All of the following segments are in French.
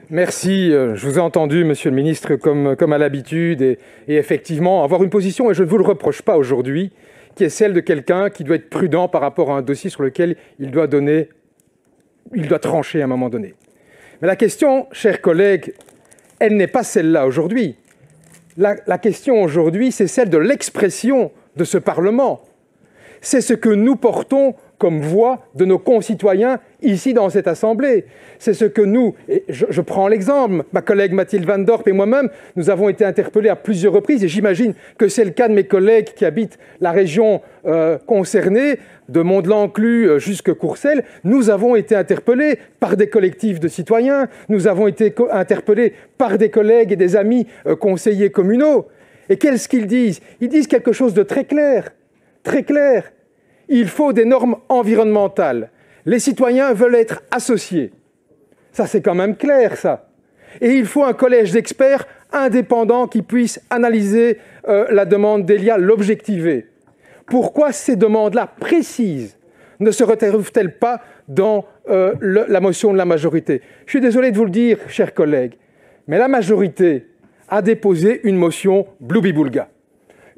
Merci. Je vous ai entendu, Monsieur le Ministre, comme à l'habitude, et effectivement, avoir une position, et je ne vous le reproche pas aujourd'hui, qui est celle de quelqu'un qui doit être prudent par rapport à un dossier sur lequel il doit trancher à un moment donné. Mais la question, chers collègues, elle n'est pas celle-là aujourd'hui. La question aujourd'hui, c'est celle de l'expression de ce Parlement. C'est ce que nous portons comme voix de nos concitoyens ici dans cette Assemblée. C'est ce que nous, et je prends l'exemple, ma collègue Mathilde Van Dorp et moi-même, nous avons été interpellés à plusieurs reprises, et j'imagine que c'est le cas de mes collègues qui habitent la région concernée, de Mont-de-l'Enclus jusqu'à Courcelles. Nous avons été interpellés par des collectifs de citoyens, nous avons été interpellés par des collègues et des amis conseillers communaux. Et qu'est-ce qu'ils disent? Ils disent quelque chose de très clair, très clair. Il faut des normes environnementales. Les citoyens veulent être associés. Ça, c'est quand même clair, ça. Et il faut un collège d'experts indépendants qui puisse analyser la demande d'Elia, l'objectiver. Pourquoi ces demandes-là précises ne se retrouvent-elles pas dans la motion de la majorité? Je suis désolé de vous le dire, chers collègues, mais la majorité a déposé une motion Bloubi-Boulga.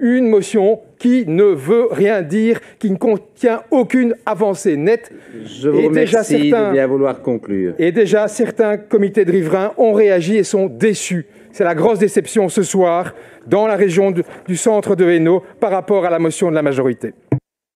Une motion qui ne veut rien dire, qui ne contient aucune avancée nette. Je vous remercie de bien vouloir conclure. Et déjà, certains comités de riverains ont réagi et sont déçus. C'est la grosse déception ce soir dans la région du centre de Hainaut par rapport à la motion de la majorité.